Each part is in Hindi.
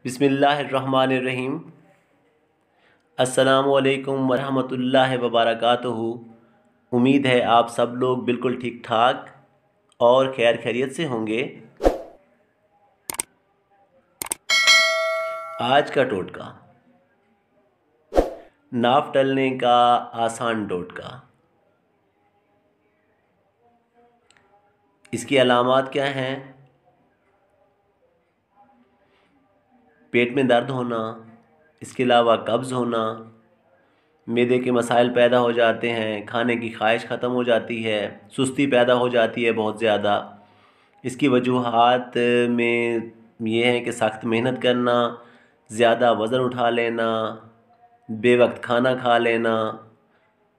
बिस्मिल्लाहिर्रहमानिर्रहीम। अस्सलामुअलैकुम वरहमतुल्लाहि वबरकातुहू। उम्मीद है आप सब लोग बिल्कुल ठीक ठाक और खैर खैरियत से होंगे। आज का टोटका, नाप टलने का आसान टोटका। इसकी अलामात क्या हैं? पेट में दर्द होना, इसके अलावा कब्ज़ होना, मैदे के मसाइल पैदा हो जाते हैं, खाने की ख्वाहिश ख़त्म हो जाती है, सुस्ती पैदा हो जाती है बहुत ज़्यादा। इसकी वजूहात में ये हैं कि सख्त मेहनत करना, ज़्यादा वज़न उठा लेना, बेवक्त खाना खा लेना,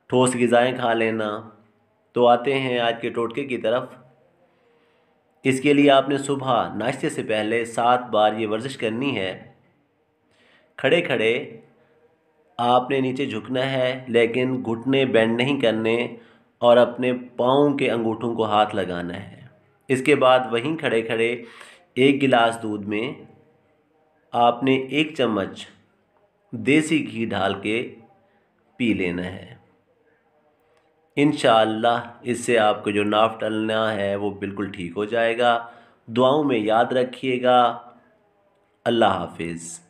ठोस ग़िज़ाएँ खा लेना। तो आते हैं आज के टोटके की तरफ। इसके लिए आपने सुबह नाश्ते से पहले 7 बार ये वर्जिश करनी है। खड़े खड़े आपने नीचे झुकना है, लेकिन घुटने बेंड नहीं करने और अपने पाँव के अंगूठों को हाथ लगाना है। इसके बाद वहीं खड़े खड़े 1 गिलास दूध में आपने 1 चम्मच देसी घी डाल के पी लेना है। इंशाअल्लाह इससे आपको जो नाफ टलना है वो बिल्कुल ठीक हो जाएगा। दुआओं में याद रखिएगा। अल्लाह हाफिज़।